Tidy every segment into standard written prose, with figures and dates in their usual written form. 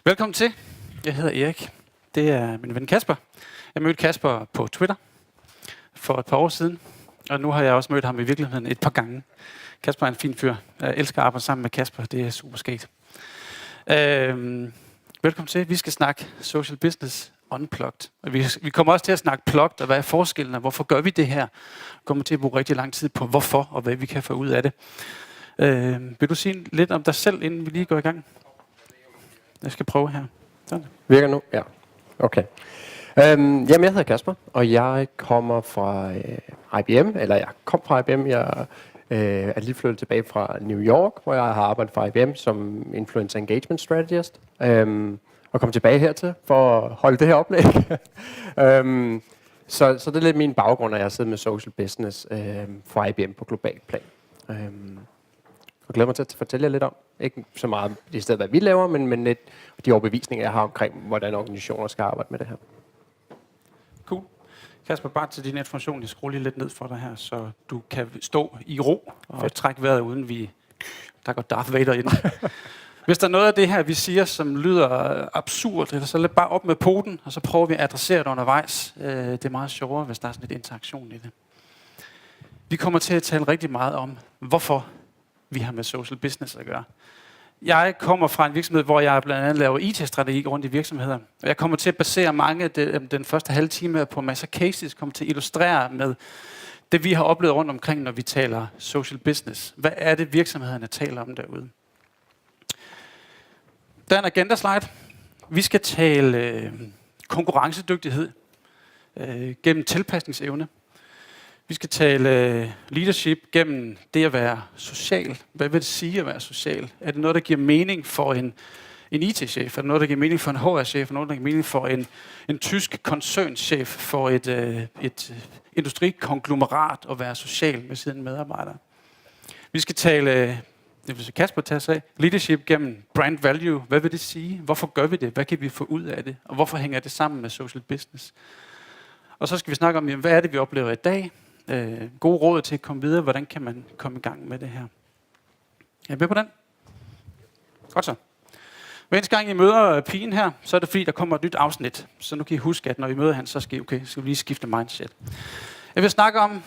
Velkommen til. Jeg hedder Erik. Det er min ven Kasper. Jeg mødte Kasper på Twitter for et par år siden, og nu har jeg også mødt ham i virkeligheden et par gange. Kasper er en fin fyr. Jeg elsker at arbejde sammen med Kasper. Det er super skægt. Velkommen til. Vi skal snakke social business unplugged. Og vi kommer også til at snakke plugged, og hvad er forskellen, og hvorfor gør vi det her? Vi kommer til at bruge rigtig lang tid på hvorfor, og hvad vi kan få ud af det. Vil du sige lidt om dig selv, inden vi lige går i gang? Jeg skal prøve her. Sådan. Virker nu? Ja. Okay. Jamen, jeg hedder Kasper, og jeg kommer fra IBM, eller jeg kom fra IBM. Jeg er lige flyttet tilbage fra New York, hvor jeg har arbejdet for IBM som Influencer Engagement Strategist, og kom tilbage hertil for at holde det her oplæg. Så det er lidt min baggrund, at jeg sidder med social business for IBM på global plan. Og glæder mig til at fortælle jer lidt om. Ikke så meget i stedet, hvad vi laver, men lidt de overbevisninger, jeg har omkring, hvordan organisationer skal arbejde med det her. Cool. Kasper, bare til din information, jeg skruer lige lidt ned for dig her, så du kan stå i ro og trække vejret, uden der går Darth Vader ind. Hvis der er noget af det her, vi siger, som lyder absurd, så lad bare op med poten, og så prøver vi at adressere det undervejs. Det er meget sjovere, hvis der er sådan lidt interaktion i det. Vi kommer til at tale rigtig meget om, hvorfor vi har med social business at gøre. Jeg kommer fra en virksomhed, hvor jeg blandt andet laver IT-strategi rundt i virksomheder. Og jeg kommer til at basere mange af den første halve time på masser af cases, kommer til at illustrere med det, vi har oplevet rundt omkring, når vi taler social business. Hvad er det, virksomhederne taler om derude? Der er en agenda-slide. Vi skal tale konkurrencedygtighed gennem tilpasningsevne. Vi skal tale leadership gennem det at være social. Hvad vil det sige at være social? Er det noget, der giver mening for en IT-chef? Er det noget, der giver mening for en HR-chef? Er det noget, der giver mening for en tysk koncernchef? For et industrikonglomerat at være social med sine medarbejdere? Vi skal tale, det vil Kasper tage sig af, leadership gennem brand value. Hvad vil det sige? Hvorfor gør vi det? Hvad kan vi få ud af det? Og hvorfor hænger det sammen med social business? Og så skal vi snakke om, hvad er det, vi oplever i dag? Gode råd til at komme videre. Hvordan kan man komme i gang med det her? Er I med på den? Godt så. Hver eneste gang I møder pigen her, så er det fordi, der kommer et nyt afsnit. Så nu kan I huske, at når I møder hende, så skal I lige skifte mindset. Jeg vil snakke om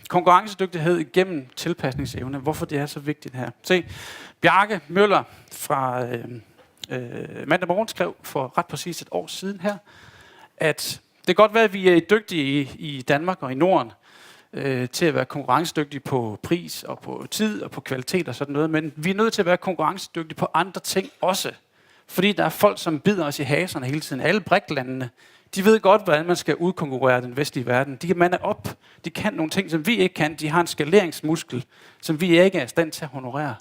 konkurrencedygtighed gennem tilpasningsevne. Hvorfor det er så vigtigt her. Se, Bjarke Møller fra Mandag Morgen skrev for ret præcis et år siden her, at det kan godt være, at vi er dygtige i Danmark og i Norden til at være konkurrencedygtige på pris og på tid og på kvalitet og sådan noget, men vi er nødt til at være konkurrencedygtige på andre ting også. Fordi der er folk, som bider os i haserne hele tiden. Alle BRIC-landene, de ved godt, hvordan man skal udkonkurrere den vestlige verden. De kan mande op. De kan nogle ting, som vi ikke kan. De har en skaleringsmuskel, som vi ikke er i stand til at honorere.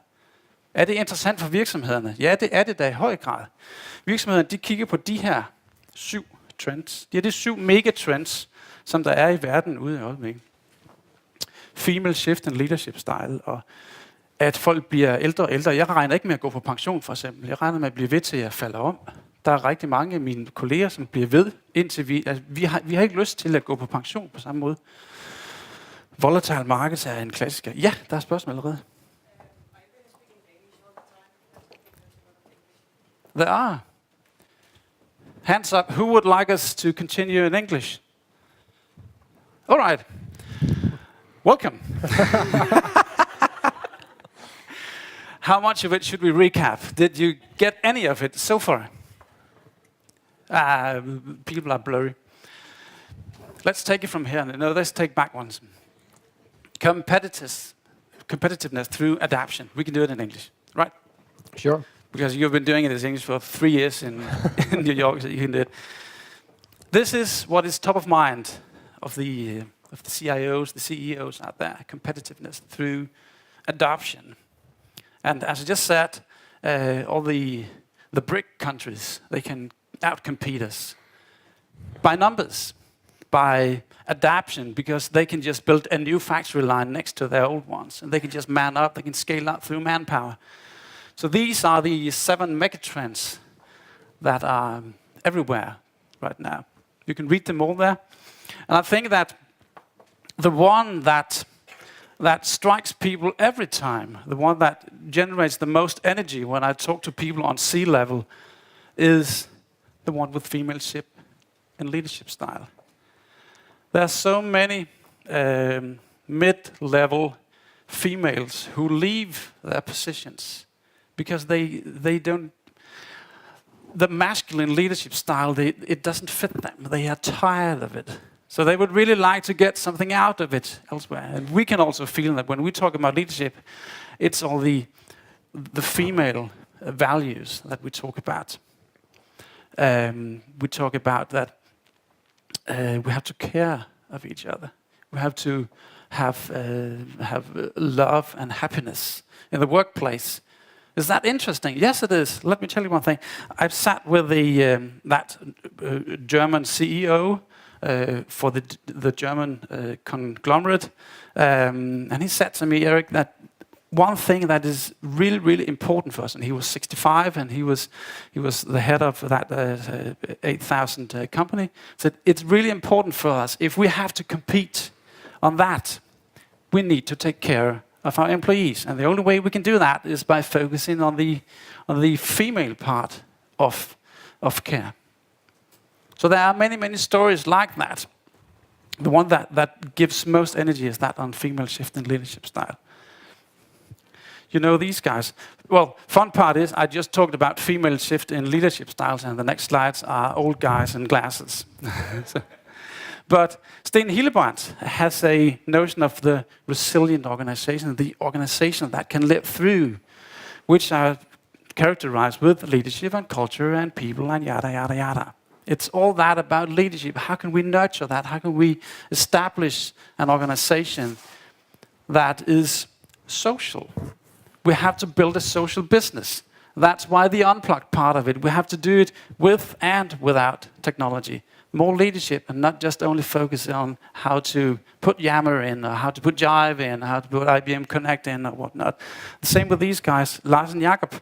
Er det interessant for virksomhederne? Ja, det er det da i høj grad. Virksomhederne, de kigger på de her 7 trends. Det er de 7 megatrends, som der er i verden ude i øjeblikket. Female shift and leadership style, og at folk bliver ældre og ældre. Jeg regner ikke med at gå på pension, for eksempel. Jeg regner med at blive ved til, at jeg falder om. Der er rigtig mange af mine kolleger, som bliver ved, indtil vi har ikke lyst til at gå på pension på samme måde. Volatile markets er en klassiker. Ja, der er spørgsmål allerede. There are. Hands up, who would like us to continue in English? All right. Welcome. How much of it should we recap? Did you get any of it so far? People are blurry. Let's take it from here. No, let's take back ones. Competitiveness through adaptation. We can do it in English, right? Sure. Because you've been doing it in English for 3 years in New York, so you can do it. This is what is top of mind of the CIOs, the CEOs out there. Competitiveness through adoption. And as I just said, all the BRIC countries, they can outcompete us by numbers, by adaption, because they can just build a new factory line next to their old ones, and they can just man up, they can scale up through manpower. So these are the 7 megatrends that are everywhere right now. You can read them all there. And I think that the one that strikes people every time, the one that generates the most energy when I talk to people on C-level, is the one with female-ship and leadership style. There are so many mid-level females who leave their positions because they don't. The masculine leadership style, it doesn't fit them. They are tired of it. So they would really like to get something out of it elsewhere. And we can also feel that when we talk about leadership, it's all the female values that we talk about. We talk about that we have to care of each other. We have to have love and happiness in the workplace. Is that interesting? Yes, it is. Let me tell you one thing. I've sat with that German CEO for the German conglomerate, and he said to me, Eric, that one thing that is really, really important for us, and he was 65, and he was the head of that 8,000 company, said it's really important for us. If we have to compete on that, we need to take care of our employees, and the only way we can do that is by focusing on the female part of care. So there are many, many stories like that. The one that gives most energy is that on female shift and leadership style. You know these guys. Well, fun part is I just talked about female shift in leadership styles, and the next slides are old guys in glasses. But Sten Hillebrand has a notion of the resilient organization, the organization that can live through, which are characterized with leadership and culture and people and yada, yada, yada. It's all that about leadership. How can we nurture that? How can we establish an organization that is social? We have to build a social business. That's why the unplugged part of it, we have to do it with and without technology. More leadership and not just only focus on how to put Yammer in, or how to put Jive in, or how to put IBM Connect in, or whatnot. The same with these guys, Lars and Jakob,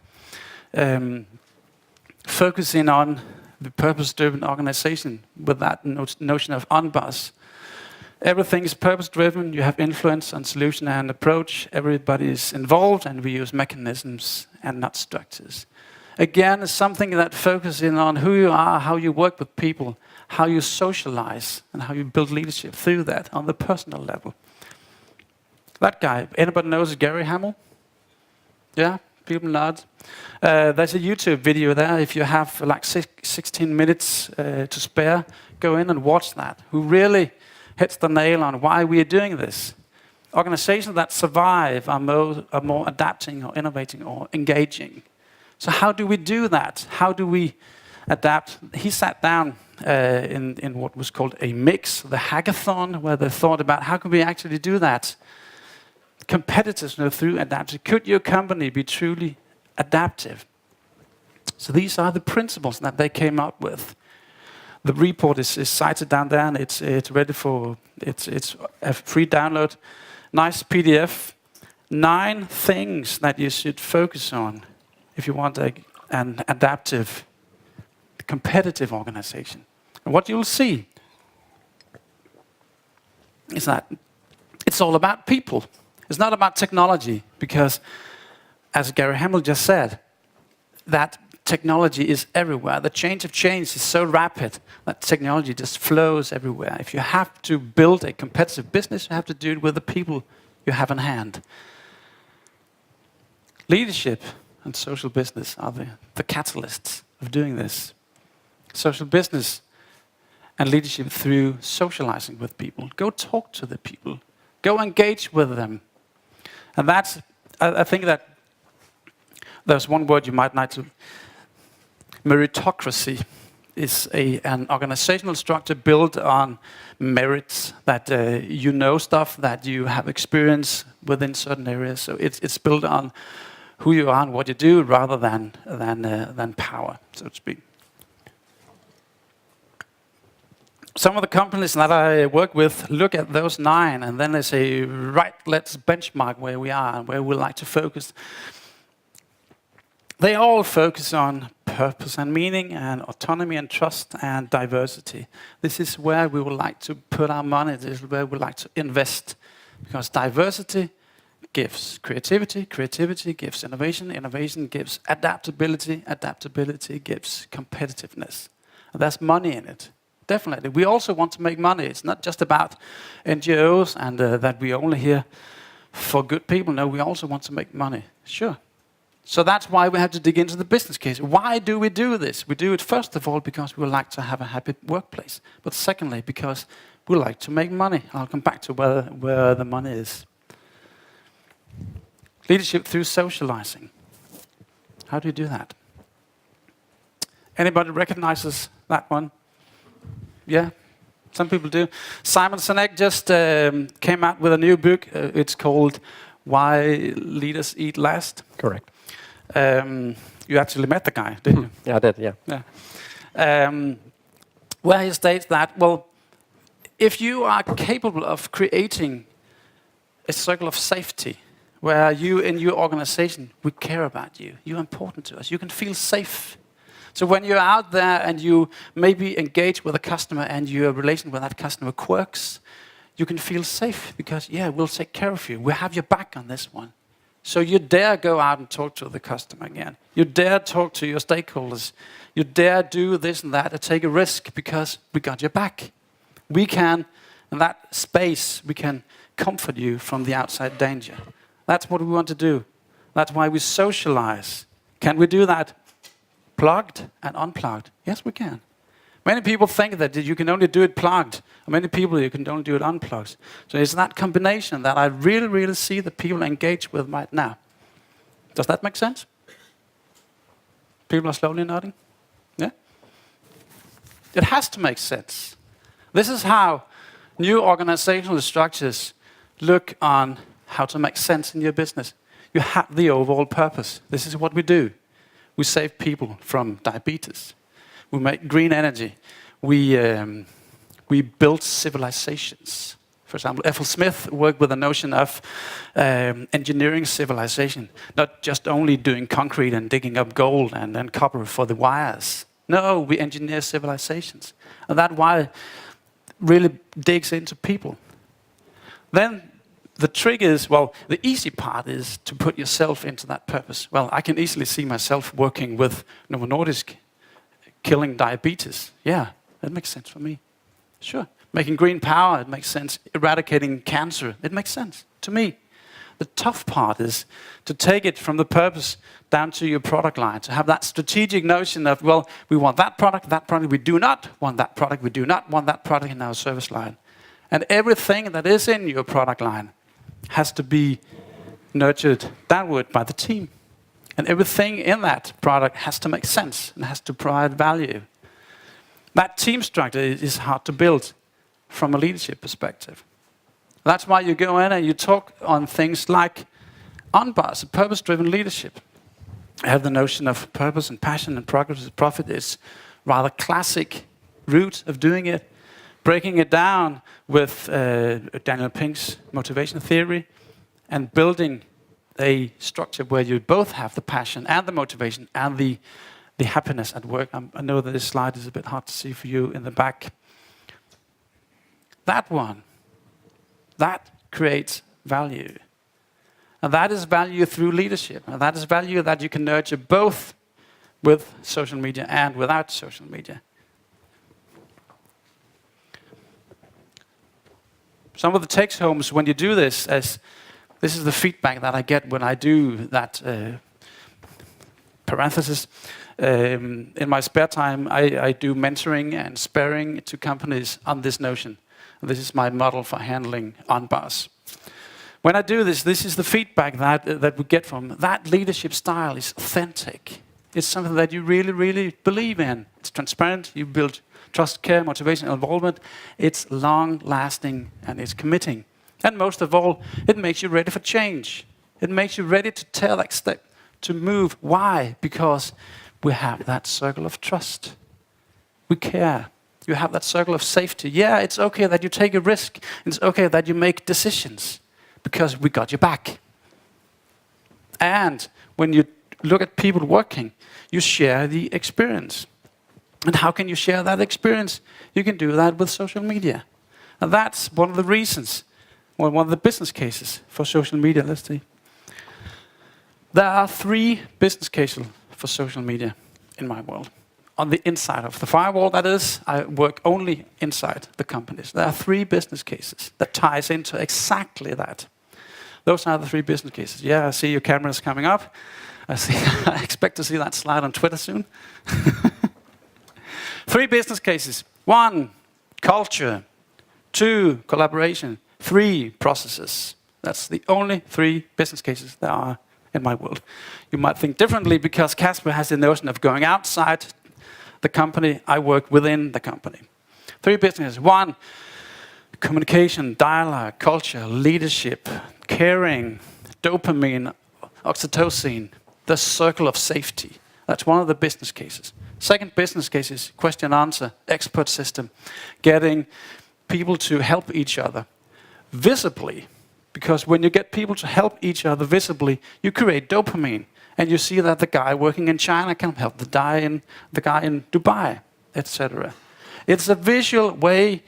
focusing on the purpose-driven organization with that notion of unbuzz. Everything is purpose-driven. You have influence on solution and approach. Everybody is involved, and we use mechanisms and not structures. Again, it's something that focuses on who you are, how you work with people, how you socialize, and how you build leadership through that on the personal level. That guy, anybody knows Gary Hamel? Yeah, people nod. There's a YouTube video there. If you have like 16 minutes to spare, go in and watch that. Who really hits the nail on why we are doing this. Organizations that survive are more adapting or innovating or engaging. So how do we do that? How do we adapt? He sat down in what was called a mix, the hackathon, where they thought about how can we actually do that? Competitiveness through adaptive. Could your company be truly adaptive? So these are the principles that they came up with. The report is cited down there, and it's ready for it's a free download. Nice PDF. 9 things that you should focus on if you want an adaptive, competitive organization. And what you'll see is that it's all about people. It's not about technology, because, as Gary Hamel just said, that technology is everywhere. The change of change is so rapid that technology just flows everywhere. If you have to build a competitive business, you have to do it with the people you have in hand. Leadership and social business are the catalysts of doing this. Social business and leadership through socializing with people. Go talk to the people. Go engage with them. And that's, I think that there's one word you might like to. Meritocracy is an organizational structure built on merits, that you know stuff, that you have experience within certain areas. So it's built on who you are and what you do, rather than power, so to speak. Some of the companies that I work with look at those 9, and then they say, right, let's benchmark where we are and where we like to focus. They all focus on purpose and meaning and autonomy and trust and diversity. This is where we would like to put our money. This is where we like to invest. Because diversity gives creativity, creativity gives innovation, innovation gives adaptability, adaptability gives competitiveness. And there's money in it, definitely. We also want to make money. It's not just about NGOs and that we only here for good people. No, we also want to make money, sure. So that's why we have to dig into the business case. Why do we do this? We do it first of all because we like to have a happy workplace. But secondly, because we like to make money. I'll come back to where the money is. Leadership through socializing. How do you do that? Anybody recognizes that one? Yeah, some people do. Simon Sinek just came out with a new book. It's called Why Leaders Eat Last. Correct. You actually met the guy, didn't you? Yeah, I did, yeah. Where he states that, well, if you are capable of creating a circle of safety, where you in your organization, we care about you, you're important to us, you can feel safe. So when you're out there and you maybe engage with a customer and your relation with that customer quirks, you can feel safe because, yeah, we'll take care of you. We have your back on this one. So you dare go out and talk to the customer again. You dare talk to your stakeholders. You dare do this and that and take a risk because we got your back. We can, in that space, we can comfort you from the outside danger. That's what we want to do. That's why we socialize. Can we do that plugged and unplugged? Yes, we can. Many people think that you can only do it plugged. Many people, you can only do it unplugged. So it's that combination that I really, really see that people engage with right now. Does that make sense? People are slowly nodding? Yeah? It has to make sense. This is how new organizational structures look on how to make sense in your business. You have the overall purpose. This is what we do. We save people from diabetes. We make green energy. We build civilizations. For example, Ethel Smith worked with the notion of engineering civilization, not just only doing concrete and digging up gold and then copper for the wires. No, we engineer civilizations. And that's why really digs into people. Then the trick is, well, the easy part is to put yourself into that purpose. Well, I can easily see myself working with Novo Nordisk, killing diabetes. Yeah, that makes sense for me. Sure. Making green power, it makes sense. Eradicating cancer, it makes sense to me. The tough part is to take it from the purpose down to your product line, to have that strategic notion of, well, we want that product, we do not want that product, we do not want that product in our service line. And everything that is in your product line has to be nurtured downward by the team. And everything in that product has to make sense and has to provide value. That team structure is hard to build from a leadership perspective. That's why you go in and you talk on things like UNBOSS, purpose-driven leadership. I have the notion of purpose and passion and progress and profit is rather classic route of doing it. Breaking it down with Daniel Pink's motivation theory and building a structure where you both have the passion and the motivation and the happiness at work. I know that this slide is a bit hard to see for you in the back. That one, that creates value. And that is value through leadership. And that is value that you can nurture both with social media and without social media. Some of the take-homes when you do this, as this is the feedback that I get when I do that parenthesis. In my spare time, I do mentoring and sparring to companies on this notion. This is my model for handling UNBOSS. When I do this, this is the feedback that we get from that leadership style is authentic. It's something that you really, really believe in. It's transparent. You build trust, care, motivation, involvement. It's long-lasting and it's committing. And most of all, it makes you ready for change. It makes you ready to take that step, to move. Why? Because we have that circle of trust. We care. You have that circle of safety. Yeah, it's okay that you take a risk. It's okay that you make decisions because we got your back. And when you look at people working, you share the experience. And how can you share that experience? You can do that with social media. And that's one of the reasons Well, one of the business cases for social media, let's see. There are 3 business cases for social media in my world. On the inside of the firewall, that is, I work only inside the companies. There are 3 business cases that ties into exactly that. Those are the 3 business cases. Yeah, I see your cameras coming up. I expect to see that slide on Twitter soon. 3 business cases. 1, culture. 2, collaboration. 3, processes. That's the only 3 business cases there are in my world. You might think differently because Casper has the notion of going outside the company. I work within the company. 3 businesses. 1, communication, dialogue, culture, leadership, caring, dopamine, oxytocin, the circle of safety. That's one of the business cases. Second business case is question answer, expert system, getting people to help each other visibly. Because when you get people to help each other visibly, you create dopamine. And you see that the guy working in China can help the guy in Dubai, etc. It's a visual way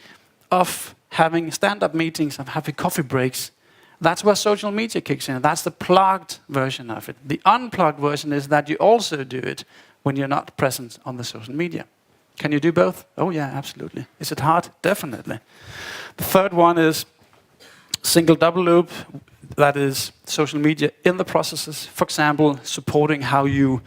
of having stand-up meetings, of having coffee breaks. That's where social media kicks in. That's the plugged version of it. The unplugged version is that you also do it when you're not present on the social media. Can you do both? Oh yeah, absolutely. Is it hard? Definitely. The third one is single double loop. That is social media in the processes. For example, supporting how you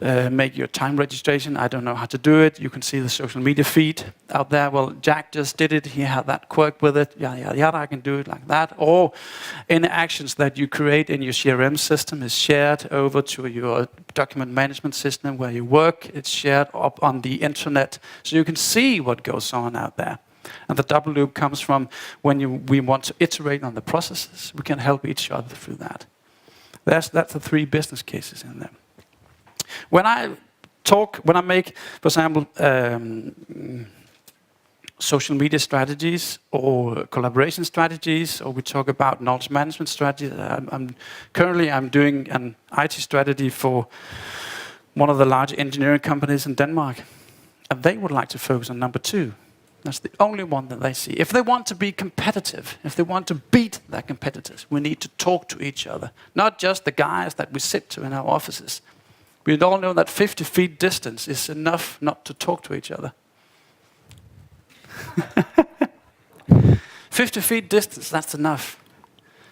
make your time registration. I don't know how to do it. You can see the social media feed out there. Well, Jack just did it. He had that quirk with it. Yada, yada, yada. I can do it like that. Or any actions that you create in your CRM system is shared over to your document management system where you work. It's shared up on the internet. So you can see what goes on out there. And the double loop comes from when we want to iterate on the processes, we can help each other through that. That's the 3 business cases in there. When I make, for example, social media strategies or collaboration strategies, or we talk about knowledge management strategies, currently I'm doing an IT strategy for one of the large engineering companies in Denmark. And they would like to focus on number 2. That's the only one that they see. If they want to be competitive, if they want to beat their competitors, we need to talk to each other. Not just the guys that we sit to in our offices. We all know that 50 feet distance is enough not to talk to each other. 50 feet distance, that's enough.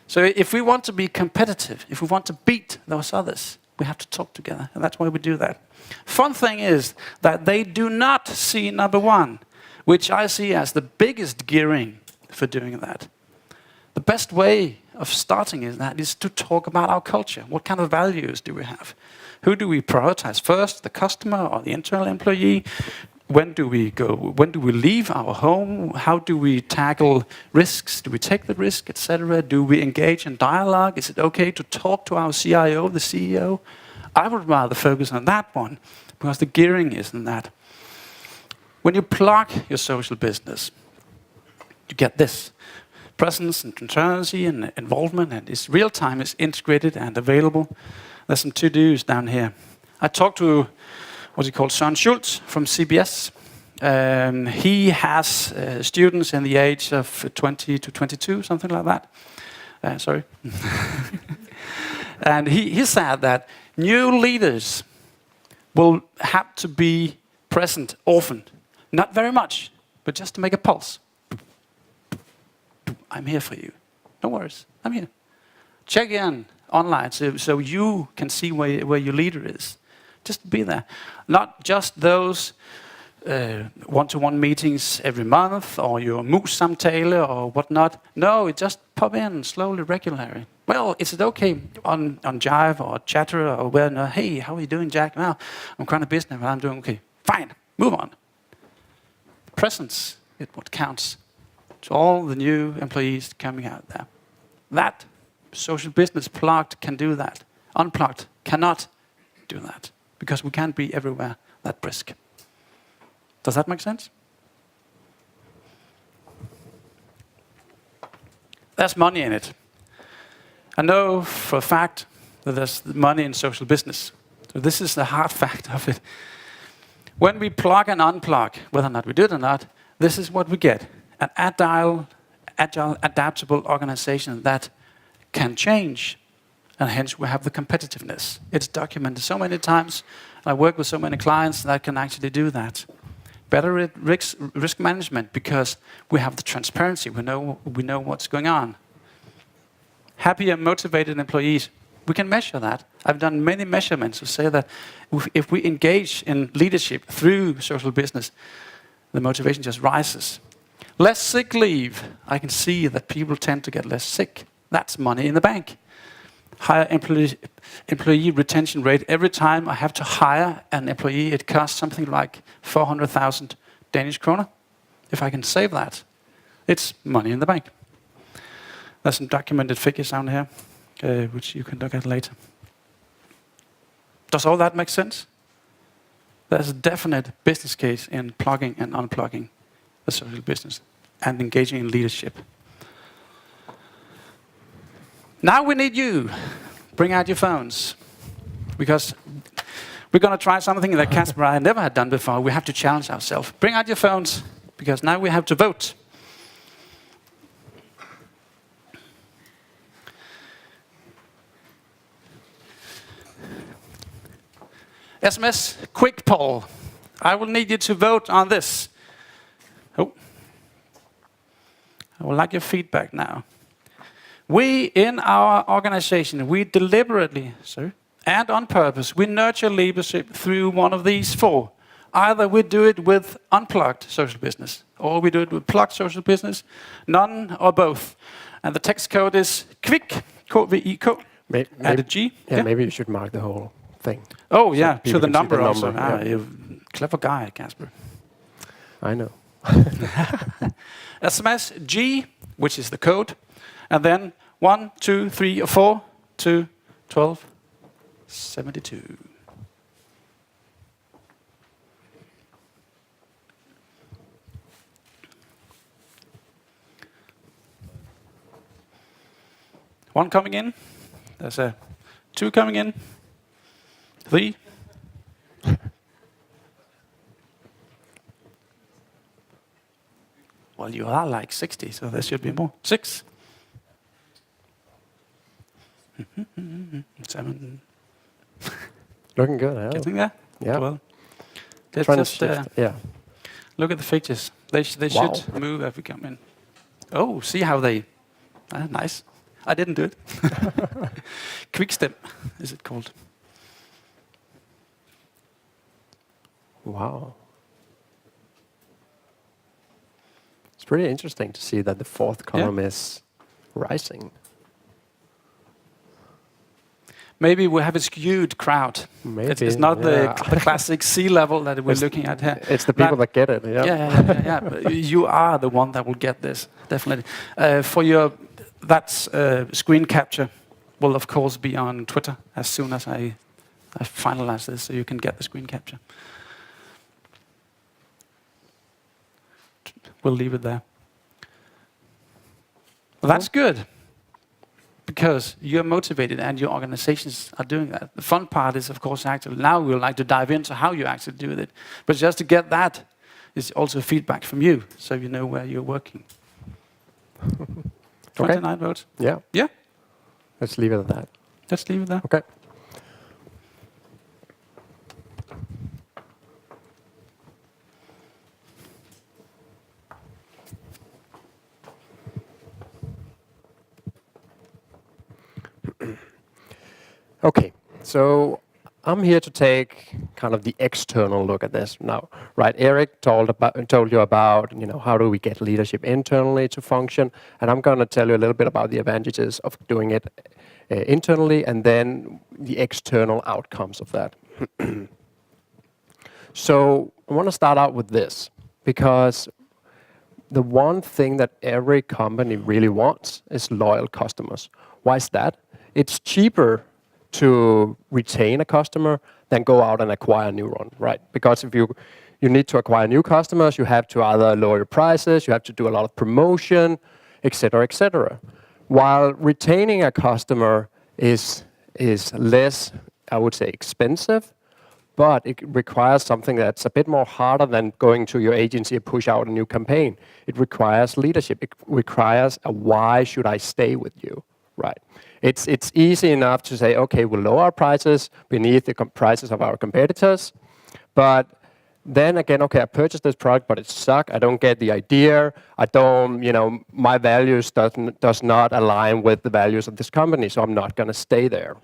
So if we want to be competitive, if we want to beat those others, we have to talk together. And that's why we do that. Fun thing is that they do not see number 1. Which I see as the biggest gearing for doing that. The best way of starting is to talk about our culture. What kind of values do we have? Who do we prioritize first, the customer or the internal employee? When do we go? When do we leave our home? How do we tackle risks? Do we take the risk, etc.? Do we engage in dialogue? Is it okay to talk to our CIO, the CEO? I would rather focus on that one because the gearing is in that. When you plug your social business, you get this. Presence and transparency and involvement, and it's real time, it's integrated and available. There's some to-dos down here. I talked to what's he called, Søren Schultz from CBS. He has students in the age of 20 to 22, something like that. Sorry. And he said that new leaders will have to be present often. Not very much, but just to make a pulse. I'm here for you. No worries, I'm here. Check in online so you can see where your leader is. Just be there. Not just those one-to-one meetings every month or your mus-samtale or whatnot. No, just pop in slowly, regularly. Well, is it okay on Jive or Chatter or where? No, hey, how are you doing, Jack? Well, I'm kind of busy, but I'm doing okay. Fine, move on. Presence is what counts to all the new employees coming out there. That social business plugged can do that. Unplugged cannot do that because we can't be everywhere that brisk. Does that make sense? There's money in it. I know for a fact that there's money in social business. So this is the hard fact of it. When we plug and unplug, whether or not we do it or not, this is what we get. An agile, agile, adaptable organization that can change, and hence we have the competitiveness. It's documented so many times. I work with so many clients that can actually do that. Better at risk management because we have the transparency. We know what's going on. Happier, motivated employees. We can measure that. I've done many measurements to say that if we engage in leadership through social business, the motivation just rises. Less sick leave. I can see that people tend to get less sick. That's money in the bank. Higher employee retention rate. Every time I have to hire an employee, it costs something like 400,000 Danish kroner. If I can save that, it's money in the bank. There's some documented figures down here, which you can look at later. Does all that make sense? There's a definite business case in plugging and unplugging the social business and engaging in leadership. Now we need you. Bring out your phones. Because we're going to try something that Kasper and I never had done before. We have to challenge ourselves. Bring out your phones, because now we have to vote. SMS quick poll. I will need you to vote on this. Oh. I would like your feedback now. We, in our organization, we deliberately, and on purpose, we nurture leadership through one of these four. Either we do it with unplugged social business, or we do it with plugged social business, none or both. And the text code is QVIK, K-V-I-K, added G. Yeah, maybe you should mark the whole thing. Oh, yeah, so to the number also. Yeah. You're a clever guy, Kasper. I know. SMS G, which is the code, and then 1, 2, 3, or 4 to 12, 72. One coming in. There's a 2 coming in. 3. Well, you are like 60, so there should be more. 6. 7. Looking good, huh? Getting there? Yeah. Well, let's Trying just to shift. Yeah. look at the features. They should move as we come in. Oh, see how they... nice. I didn't do it. Quick step, is it called. Wow. It's pretty interesting to see that the fourth column is rising. Maybe we have a skewed crowd. Maybe. It's not the classic C level that we're looking at here. It's the people that get it. Yeah. Yeah. But you are the one that will get this, definitely. For your screen capture will of course be on Twitter as soon as I finalize this, so you can get the screen capture. We'll leave it there. Well, that's good, because you're motivated and your organizations are doing that. The fun part is, of course, actually now we would like to dive into how you actually do it. But just to get that is also feedback from you, so you know where you're working. 29 votes? Yeah. Yeah? Let's leave it at that. Let's leave it there. Okay. Okay, so I'm here to take kind of the external look at this now, right? Eric told you about, how do we get leadership internally to function, and I'm going to tell you a little bit about the advantages of doing it internally, and then the external outcomes of that. So I want to start out with this, because the one thing that every company really wants is loyal customers. Why is that? It's cheaper to retain a customer than go out and acquire a new one, right? Because if you need to acquire new customers, you have to either lower your prices, you have to do a lot of promotion, etc., etc. While retaining a customer is less, I would say, expensive, but it requires something that's a bit more harder than going to your agency and push out a new campaign. It requires leadership. It requires a why should I stay with you, right? It's easy enough to say, okay, we'll lower our prices beneath the prices of our competitors, but then again, okay, I purchased this product, but it sucks. I don't get the idea. I don't, my values does not align with the values of this company, so I'm not going to stay there.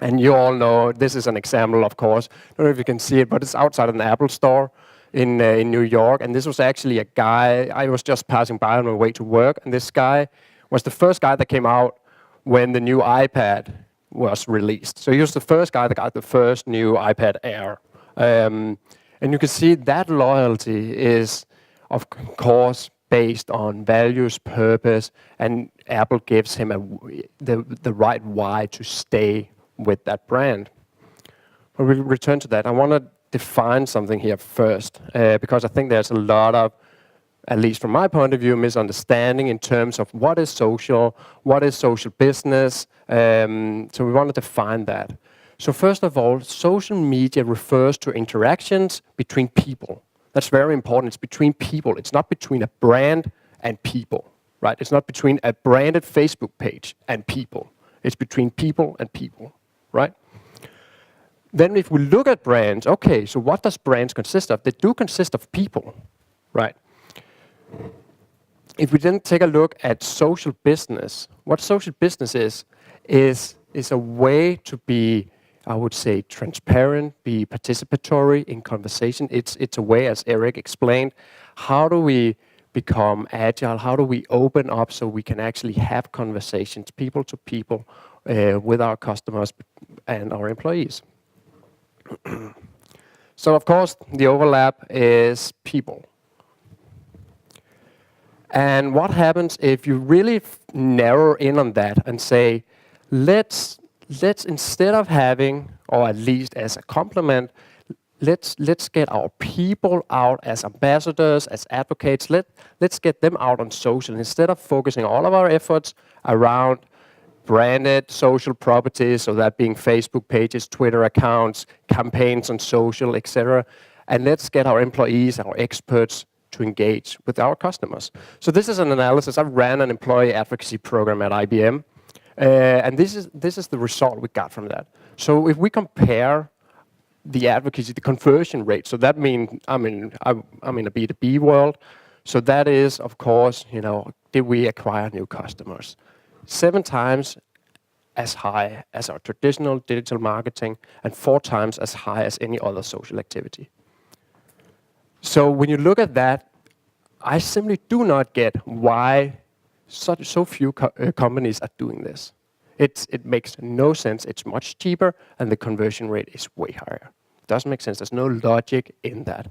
And you all know, this is an example, of course. I don't know if you can see it, but it's outside an Apple store in New York. And this was actually a guy, I was just passing by on my way to work, and this guy was the first guy that came out when the new iPad was released. So he was the first guy that got the first new iPad Air. And you can see that loyalty is, of course, based on values, purpose, and Apple gives him the right why to stay with that brand. But we'll return to that. I want to define something here first, because I think there's a lot of, at least from my point of view, misunderstanding in terms of what is social business. So we want to define that. So first of all, social media refers to interactions between people. That's very important. It's between people. It's not between a brand and people, right? It's not between a branded Facebook page and people. It's between people and people, right? Then if we look at brands, okay, so what does brands consist of? They do consist of people, right? If we then take a look at social business, what social business is a way to be, I would say, transparent, be participatory in conversation. It's a way, as Eric explained, how do we become agile? How do we open up so we can actually have conversations, people to people, with our customers and our employees? So, of course, the overlap is people. And what happens if you really narrow in on that and say, let's instead of having, or at least as a complement, let's get our people out as ambassadors, as advocates. Let's get them out on social instead of focusing all of our efforts around branded social properties, so that being Facebook pages, Twitter accounts, campaigns on social, etc. And let's get our employees, our experts, to engage with our customers. So this is an analysis. I ran an employee advocacy program at IBM. And this is the result we got from that. So if we compare the advocacy, the conversion rate, so that means I'm in a B2B world. So that is, of course, did we acquire new customers? 7 times as high as our traditional digital marketing, and 4 times as high as any other social activity. So when you look at that, I simply do not get why so few companies are doing this. It makes no sense. It's much cheaper, and the conversion rate is way higher. It doesn't make sense. There's no logic in that.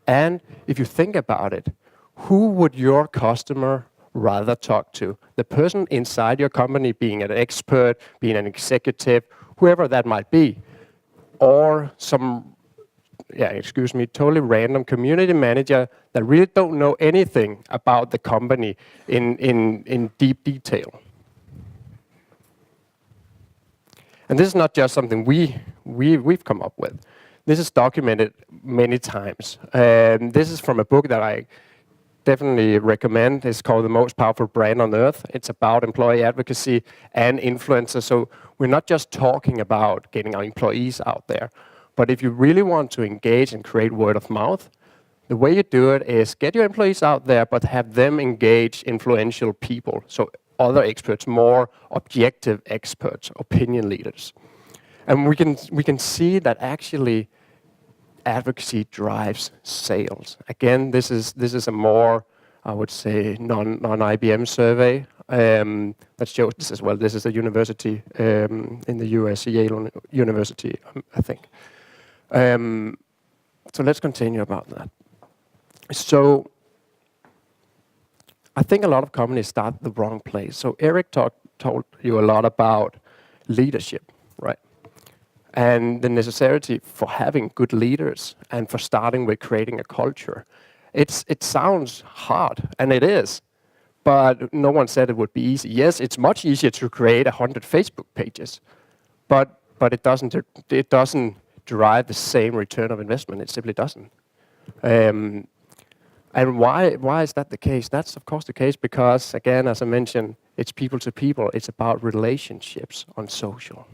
And if you think about it, who would your customer rather talk to? The person inside your company, being an expert, being an executive, whoever that might be, or some, totally random community manager that really don't know anything about the company in deep detail. And this is not just something we've come up with. This is documented many times. This is from a book that I definitely recommend. It's called The Most Powerful Brand on Earth. It's about employee advocacy and influencers. So we're not just talking about getting our employees out there, but if you really want to engage and create word of mouth, the way you do it is get your employees out there, but have them engage influential people. So other experts, more objective experts, opinion leaders. And we can see that actually advocacy drives sales. Again, this is a more, I would say, non-IBM survey that shows this as well. This is a university in the US, Yale University, I think. So let's continue about that. So I think a lot of companies start the wrong place. So Eric told you a lot about leadership, right? And the necessity for having good leaders and for starting with creating a culture. It sounds hard, and it is, but no one said it would be easy. Yes, it's much easier to create 100 Facebook pages, but it doesn't drive the same return of investment. It simply doesn't. And why is that the case? That's of course the case because, again, as I mentioned, it's people to people. It's about relationships on social.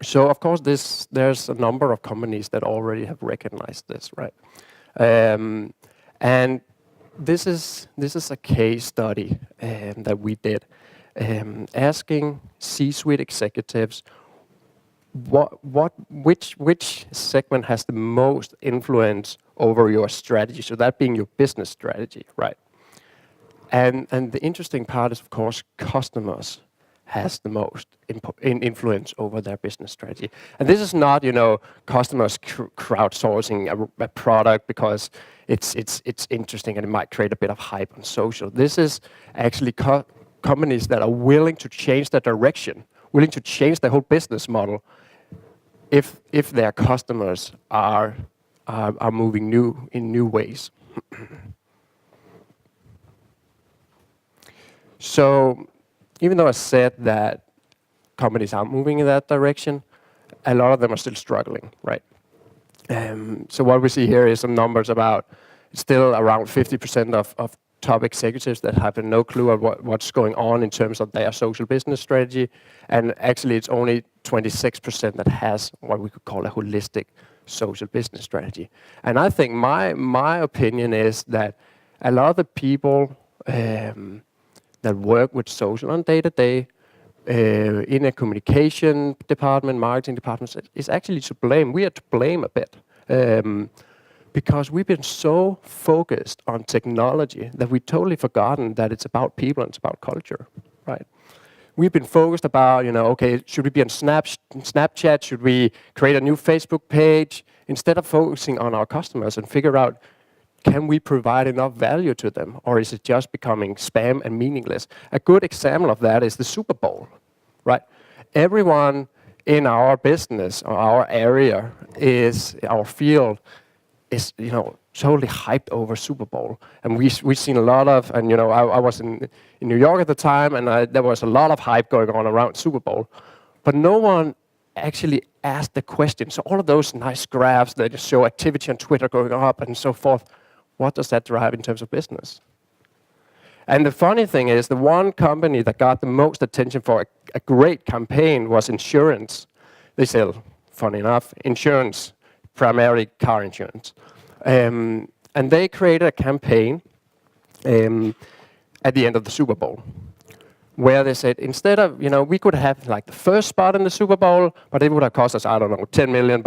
So of course there's a number of companies that already have recognized this, right? And this is a case study that we did, asking C-suite executives which segment has the most influence over your strategy, so that being your business strategy, right? And the interesting part is, of course, customers has the most influence over their business strategy. And this is not, customers crowdsourcing a product because it's interesting and it might create a bit of hype on social. This is actually companies that are willing to change their direction, willing to change their whole business model if their customers are moving in new ways. So even though I said that companies are moving in that direction, a lot of them are still struggling, right? So what we see here is some numbers about still around 50% of top executives that have no clue of what's going on in terms of their social business strategy. And actually it's only 26% that has what we could call a holistic social business strategy. And I think my opinion is that a lot of the people that work with social on day-to-day in a communication department, marketing department, is actually to blame. We are to blame a bit. Because we've been so focused on technology that we've totally forgotten that it's about people and it's about culture, right? We've been focused about, okay, should we be on Snapchat? Should we create a new Facebook page? Instead of focusing on our customers and figure out, can we provide enough value to them? Or is it just becoming spam and meaningless? A good example of that is the Super Bowl, right? Everyone in our business, or our area, our field, is totally hyped over Super Bowl, and we've seen a lot of, and I was in New York at the time, and there was a lot of hype going on around Super Bowl, but no one actually asked the question. So all of those nice graphs that just show activity on Twitter going up and so forth, what does that drive in terms of business? And the funny thing is, the one company that got the most attention for a great campaign was insurance. They sell, funny enough, insurance. Primarily car insurance. And they created a campaign at the end of the Super Bowl where they said, instead of, we could have like the first spot in the Super Bowl, but it would have cost us, I don't know, $10 million.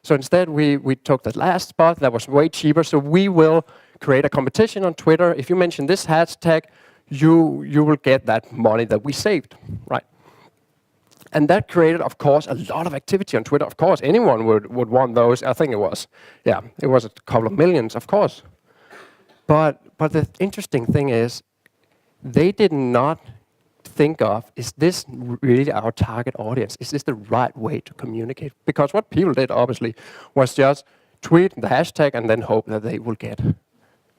So instead we took the last spot that was way cheaper. So we will create a competition on Twitter. If you mention this hashtag, you will get that money that we saved, right? And that created, of course, a lot of activity on Twitter. Of course, anyone would want those. I think it was a couple of millions, of course. But the interesting thing is, they did not think of, is this really our target audience? Is this the right way to communicate? Because what people did, obviously, was just tweet the hashtag and then hope that they will get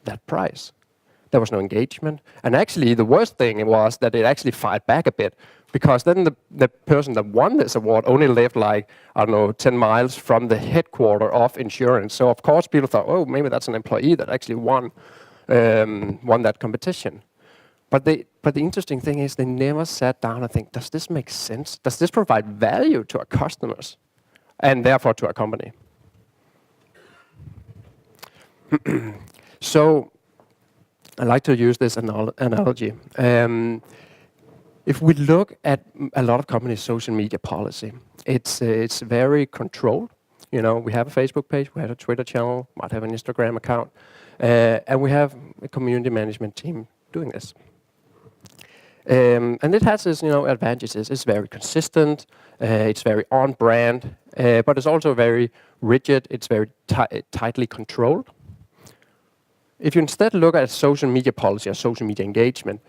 that prize. There was no engagement. And actually, the worst thing was that it actually fired back a bit, because then the person that won this award only lived 10 miles from the headquarters of insurance. So of course people thought, oh, maybe that's an employee that actually won that competition. But the interesting thing is, they never sat down and think, does this make sense? Does this provide value to our customers and therefore to our company? So I like to use this analogy. If we look at a lot of companies' social media policy, it's very controlled. We have a Facebook page, we have a Twitter channel, might have an Instagram account, and we have a community management team doing this. And it has its advantages. It's very consistent, it's very on brand, but it's also very rigid. It's very tightly controlled. If you instead look at social media policy or social media engagement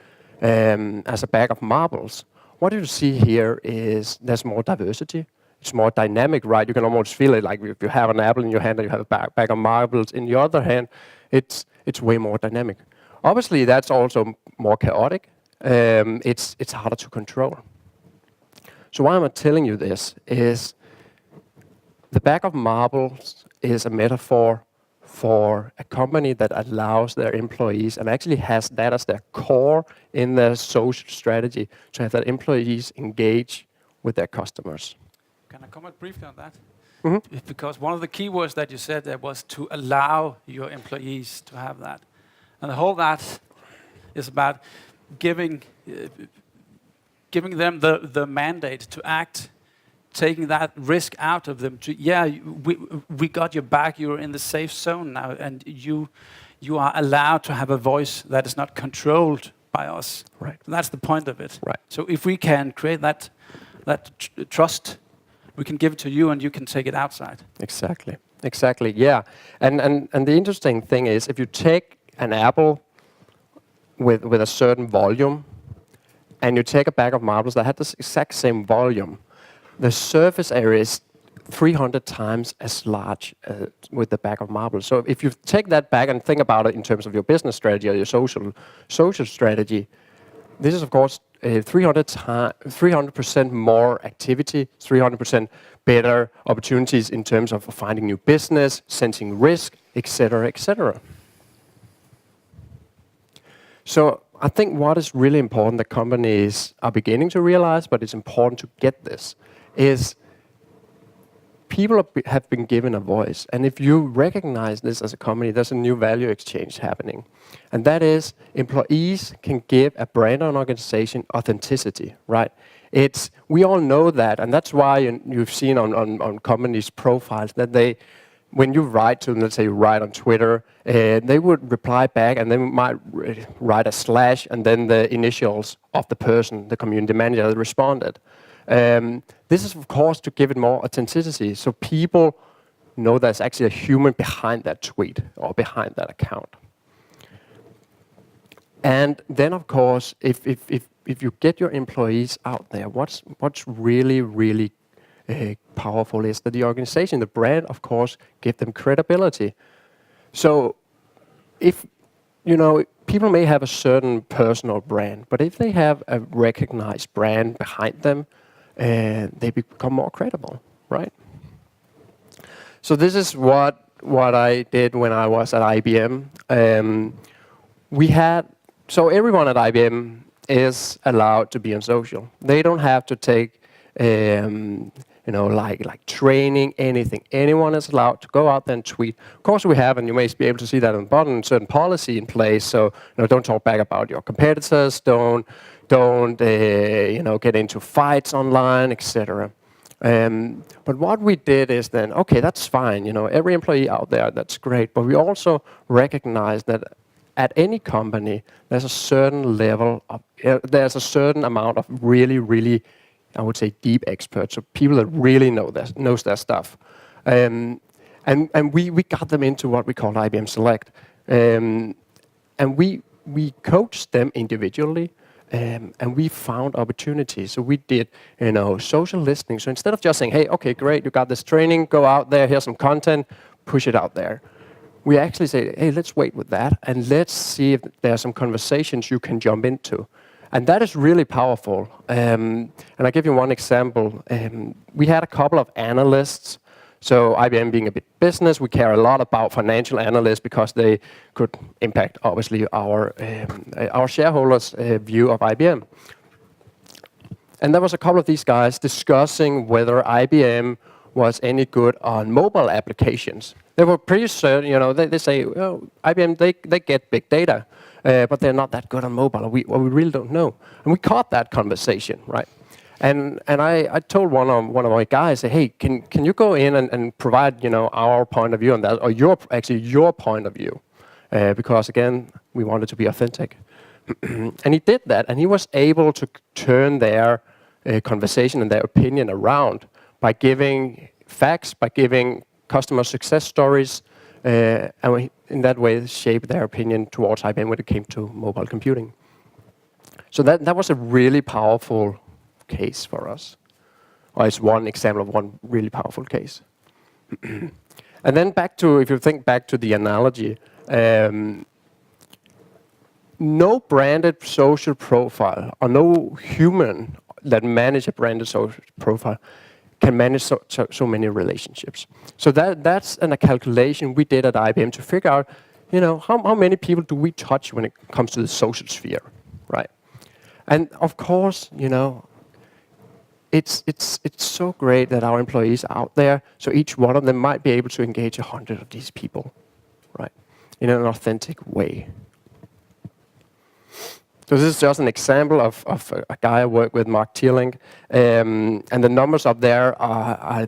as a bag of marbles, what you see here is there's more diversity. It's more dynamic, right? You can almost feel it like if you have an apple in your hand and you have a bag of marbles in the other hand, it's way more dynamic. Obviously, that's also more chaotic. It's harder to control. So why am I telling you this is the bag of marbles is a metaphor for a company that allows their employees and actually has that as their core in their social strategy to have their employees engage with their customers. Can I comment briefly on that? Mm-hmm. Because one of the key words that you said there was to allow your employees to have that. And the whole that is about giving them the mandate to act, taking that risk out of them. We got your back. You're in the safe zone now, and you are allowed to have a voice that is not controlled by us. Right. And that's the point of it. Right. So if we can create that trust, we can give it to you, and you can take it outside. Exactly. Yeah. And the interesting thing is, if you take an apple with a certain volume, and you take a bag of marbles that had this exact same volume, the surface area is 300 times as large with the bag of marbles. So if you take that bag and think about it in terms of your business strategy or your social strategy, this is of course 300% more activity, 300% better opportunities in terms of finding new business, sensing risk, etc., etc. So I think what is really important that companies are beginning to realize, but it's important to get this, is people have been given a voice. And if you recognize this as a company, there's a new value exchange happening. And that is employees can give a brand or an organization authenticity, right? We all know that, and that's why you've seen on companies' profiles that when you write to them, let's say you write on Twitter, they would reply back and they might write a slash and then the initials of the person, the community manager that responded. This is, of course, to give it more authenticity, so people know there's actually a human behind that tweet or behind that account. And then, of course, if you get your employees out there, what's really powerful is that the organization, the brand, of course, give them credibility. So, people may have a certain personal brand, but if they have a recognized brand behind them, they become more credible, right? So this is what I did when I was at IBM. So everyone at IBM is allowed to be on social. They don't have to take, like training, anything. Anyone is allowed to go out there and tweet. Of course, we have, and you may be able to see that on the bottom, certain policy in place. So don't talk back about your competitors. Don't get into fights online, etc. But what we did is then, okay, that's fine. Every employee out there, that's great. But we also recognize that at any company, there's a certain level of, there's a certain amount of really, I would say, deep experts, so people that really knows their stuff. And we got them into what we call IBM Select. And we coached them individually, and we found opportunities. So we did, social listening. So instead of just saying, hey, okay, great, you got this training, go out there, here's some content, push it out there. We actually say, hey, let's wait with that, and let's see if there are some conversations you can jump into. And that is really powerful. And I'll give you one example. We had a couple of analysts. So IBM being a bit business, we care a lot about financial analysts because they could impact, obviously, our shareholders' view of IBM. And there was a couple of these guys discussing whether IBM was any good on mobile applications. They were pretty certain, they say, well, IBM, they get big data, but they're not that good on mobile. We really don't know. And we caught that conversation, right? And I told one of my guys, hey, can you go in and provide, our point of view on that, or your point of view? Because again, we wanted to be authentic. And he did that, and he was able to turn their conversation and their opinion around by giving facts, by giving customer success stories, and in that way shape their opinion towards IBM when it came to mobile computing. So that was a really powerful case for us. Or it's one example of one really powerful case. And then if you think back to the analogy, no branded social profile or no human that manage a branded social profile can manage so many relationships. So that's a calculation we did at IBM to figure out, how many people do we touch when it comes to the social sphere, right? And of course, it's so great that our employees are out there, so each one of them might be able to engage 100 of these people, right, in an authentic way. So this is just an example of a guy I work with, Mark Tierling, and the numbers up there are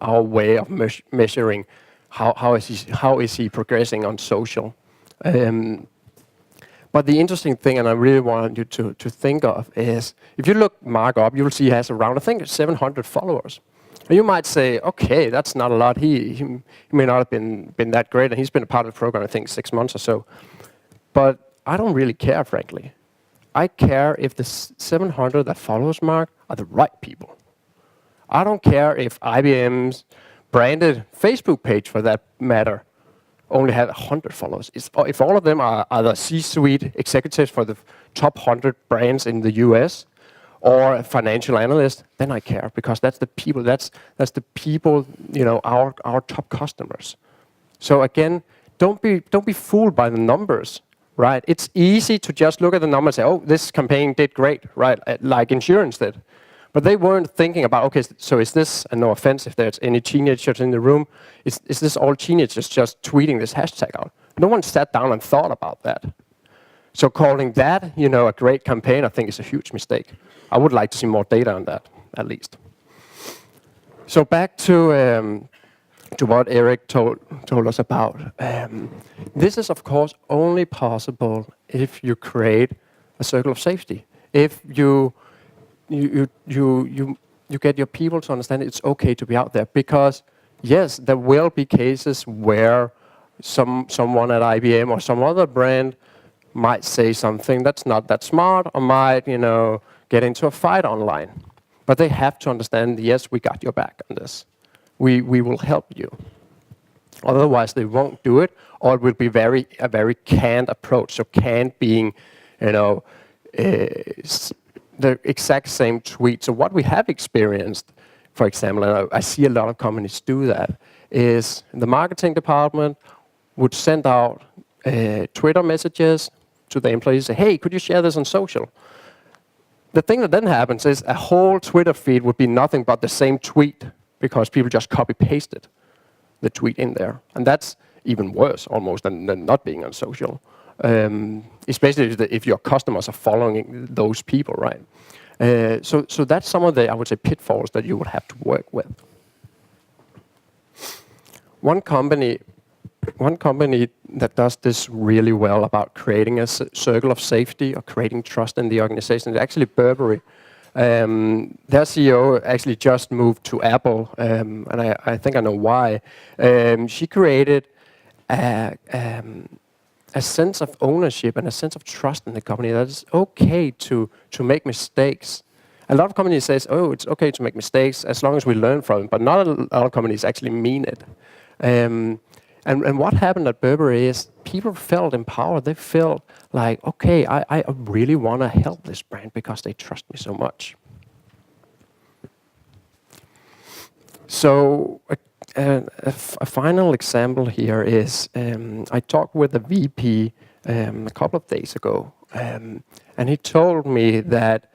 our way of measuring how is he progressing on social. But the interesting thing, and I really want you to think of, is if you look Mark up, you'll see he has around, I think, 700 followers. And you might say, okay, that's not a lot. He may not have been that great, and he's been a part of the program, I think, 6 months or so. But I don't really care, frankly. I care if the 700 that follows Mark are the right people. I don't care if IBM's branded Facebook page, for that matter, only have 100 followers. If all of them are either C-suite executives for the top 100 brands in the US or a financial analyst, then I care, because that's the people. That's the people. Our top customers. So again, don't be fooled by the numbers. Right, it's easy to just look at the numbers and say, "Oh, this campaign did great," right? Like insurance did, but they weren't thinking about, okay, so is this? And no offense if there's any teenagers in the room, is this all teenagers just tweeting this hashtag out? No one sat down and thought about that. So calling that, a great campaign, I think is a huge mistake. I would like to see more data on that, at least. So back to what Eric told us about. This is, of course, only possible if you create a circle of safety. If you get your people to understand it's okay to be out there, because yes, there will be cases where someone at IBM or some other brand might say something that's not that smart, or might get into a fight online. But they have to understand, yes, we got your back on this. We will help you. Otherwise, they won't do it, or it will be a very canned approach. So canned being, the exact same tweet. So what we have experienced, for example, and I see a lot of companies do that, is the marketing department would send out Twitter messages to the employees, say, hey, could you share this on social? The thing that then happens is a whole Twitter feed would be nothing but the same tweet, because people just copy-pasted the tweet in there. And that's even worse, almost, than not being on social. Especially if your customers are following those people, right? So that's some of the, I would say, pitfalls that you would have to work with. One company that does this really well about creating a circle of safety or creating trust in the organization is actually Burberry. Their CEO actually just moved to Apple, and I think I know why. She created a sense of ownership and a sense of trust in the company, that it's okay to make mistakes. A lot of companies say, oh, it's okay to make mistakes as long as we learn from it, but not a lot of companies actually mean it. And what happened at Burberry is people felt empowered. They felt like, okay, I really want to help this brand because they trust me so much. So a final example here is I talked with the VP a couple of days ago, and he told me that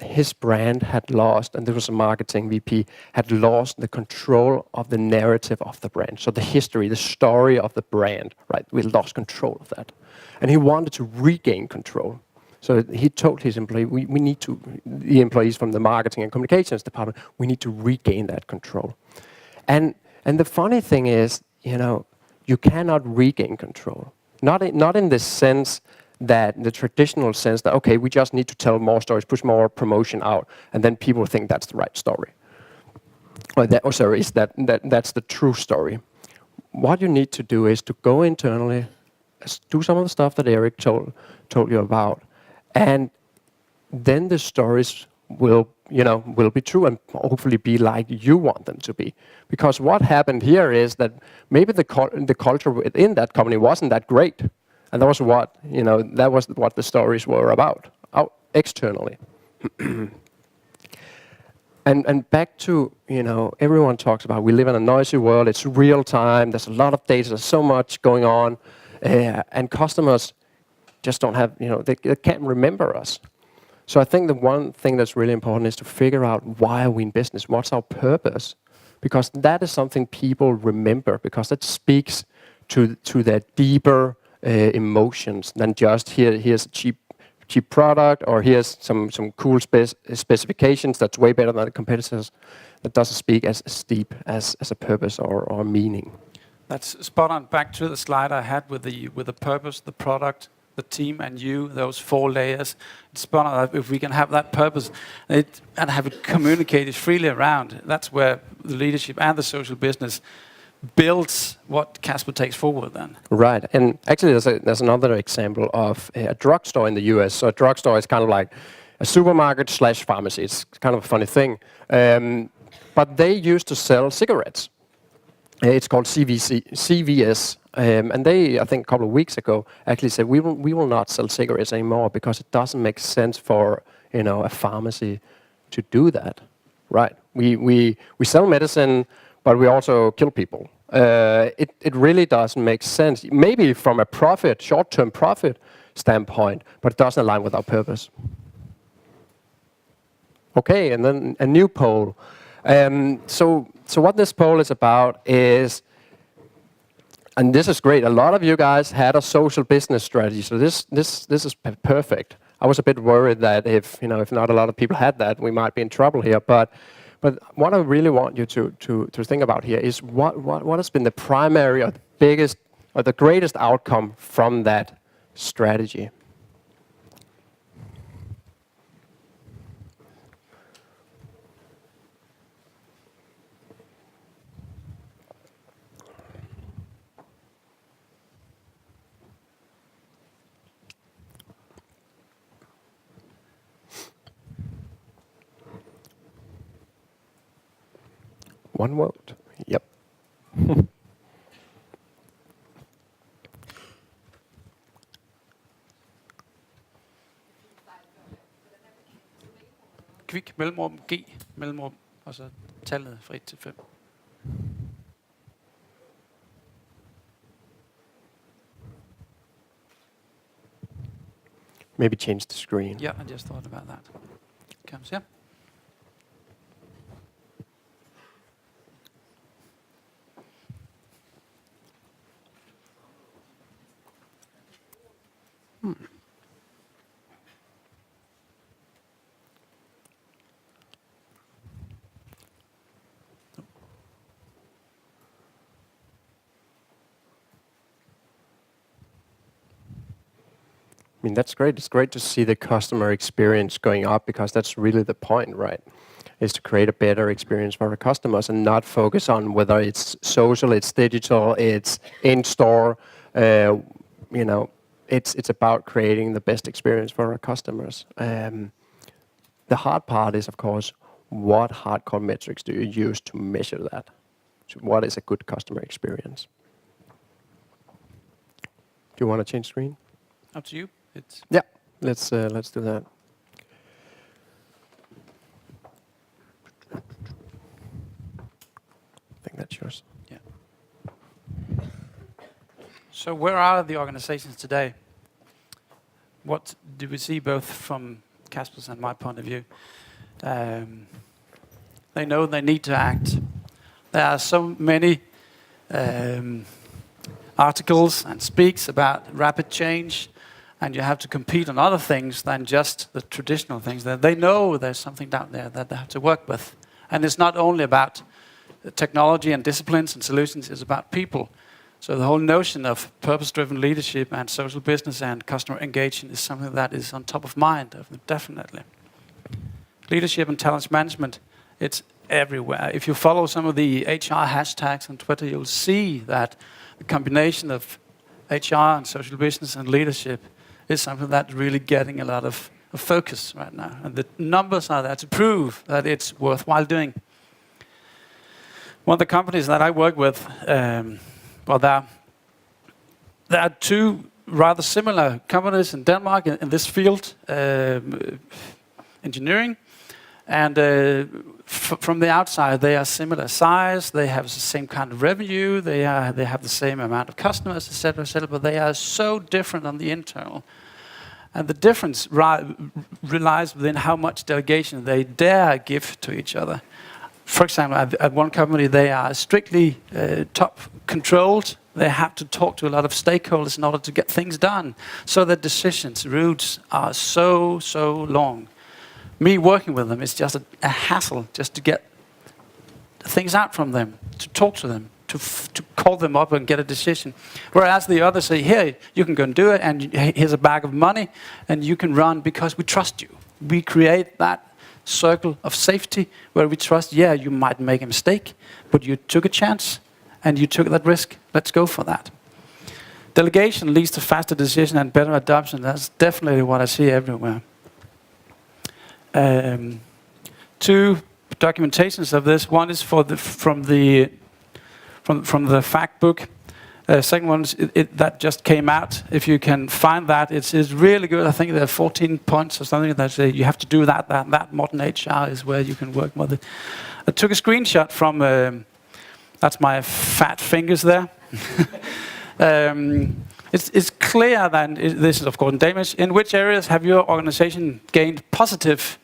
his brand had lost, and there was a marketing VP, had lost the control of the narrative of the brand. So the history, the story of the brand, right? We lost control of that. And he wanted to regain control. So he told his employee, we need to, the employees from the marketing and communications department, we need to regain that control. And the funny thing is, you cannot regain control. Not in the sense that the traditional sense that, okay, we just need to tell more stories, push more promotion out, and then people think that's the right story. That's the true story. What you need to do is to go internally, do some of the stuff that Eric told you about, and then the stories will be true and hopefully be like you want them to be. Because what happened here is that maybe the culture within that company wasn't that great. And that was what the stories were about, out externally. And back to, everyone talks about we live in a noisy world, it's real time, there's a lot of data, there's so much going on, and customers just don't have, they can't remember us. So I think the one thing that's really important is to figure out why are we in business, what's our purpose? Because that is something people remember, because it speaks to their deeper emotions than just here's a cheap product, or here's some cool specifications that's way better than the competitors. That doesn't speak as deep as a purpose or meaning. That's spot on. Back to the slide I had with the purpose, the product, the team, and you. Those 4 layers. It's spot on. If we can have that purpose and have it communicated freely around, that's where the leadership and the social business builds what Kasper takes forward then. Right, and actually there's another example of a drugstore in the US. So a drugstore is kind of like a supermarket / pharmacy. It's kind of a funny thing. But they used to sell cigarettes. It's called CVS. And they, I think a couple of weeks ago, actually said, we will not sell cigarettes anymore because it doesn't make sense for a pharmacy to do that. Right, we sell medicine, but we also kill people. It really doesn't make sense. Maybe from a short-term profit standpoint, but it doesn't align with our purpose. Okay, and then a new poll. So what this poll is about is, and this is great, a lot of you guys had a social business strategy, so this is perfect. I was a bit worried that if not a lot of people had that, we might be in trouble here, but what I really want you to think about here is what has been the primary or the biggest or the greatest outcome from that strategy. One vote. Yep. Kvik, mellemrum, G, mellemrum, og så tallet fra 1 til 5. Maybe change the screen. Yeah, I just thought about that. Comes here. I mean, that's great. It's great to see the customer experience going up, because that's really the point, right? Is to create a better experience for our customers and not focus on whether it's social, it's digital, it's in-store. It's about creating the best experience for our customers. The hard part is, of course, what hardcore metrics do you use to measure that? So what is a good customer experience? Do you want to change screen? Up to you. Yeah, let's do that. I think that's yours. Yeah. So where are the organizations today? What do we see, both from Kasper's and my point of view? They know they need to act. There are so many articles and speaks about rapid change, and you have to compete on other things than just the traditional things. They know there's something down there that they have to work with. And it's not only about technology and disciplines and solutions, it's about people. So the whole notion of purpose-driven leadership and social business and customer engagement is something that is on top of mind, definitely. Leadership and talent management, it's everywhere. If you follow some of the HR hashtags on Twitter, you'll see that the combination of HR and social business and leadership is something that's really getting a lot of focus right now. And the numbers are there to prove that it's worthwhile doing. One of the companies that I work with, there are 2 rather similar companies in Denmark in this field. engineering. And from the outside, they are similar size. They have the same kind of revenue. They have the same amount of customers, etc., but they are so different on the internal. And the difference relies within how much delegation they dare give to each other. For example, at one company, they are strictly top controlled. They have to talk to a lot of stakeholders in order to get things done. So the decisions, routes are so long. Me working with them is just a hassle just to get things out from them, to talk to them, to call them up and get a decision. Whereas the others say, here, you can go and do it, and here's a bag of money, and you can run because we trust you. We create that circle of safety where we trust, yeah, you might make a mistake, but you took a chance, and you took that risk. Let's go for that. Delegation leads to faster decision and better adoption. That's definitely what I see everywhere. 2 documentations of this. One is from the fact book. Second one is that just came out. If you can find that, it's really good. I think there are 14 points or something that say you have to do that. Modern HR is where you can work with it. I took a screenshot from. That's my fat fingers there. It's clear that this is of course in Danish. In which areas have your organization gained positive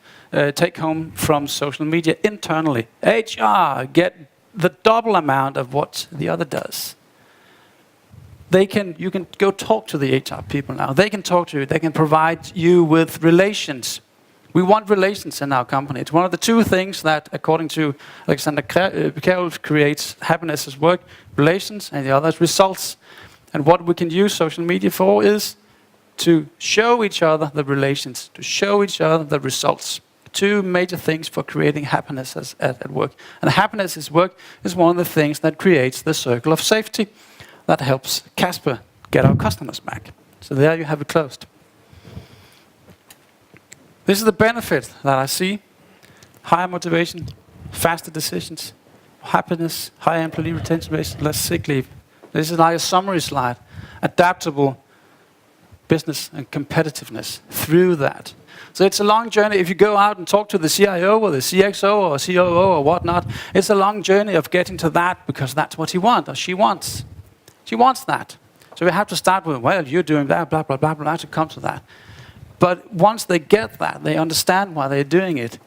take home from social media internally? HR get the double amount of what the other does. You can go talk to the HR people now. They can talk to you. They can provide you with relations. We want relations in our company. It's one of the 2 things that, according to Alexander Carroll, creates happiness at work: relations, and the other is results. And what we can use social media for is to show each other the relations, to show each other the results. 2 major things for creating happiness at work. And happiness at work is one of the things that creates the circle of safety that helps Kasper get our customers back. So there you have it closed. This is the benefit that I see. Higher motivation, faster decisions, happiness, higher employee retention rates, less sick leave. This is like a summary slide. Adaptable business and competitiveness through that. So it's a long journey. If you go out and talk to the CIO or the CXO or COO or whatnot, it's a long journey of getting to that because that's what he wants or she wants. She wants that. So we have to start with, well, you're doing that, blah, blah, blah, blah, to come to that. But once they get that, they understand why they're doing it,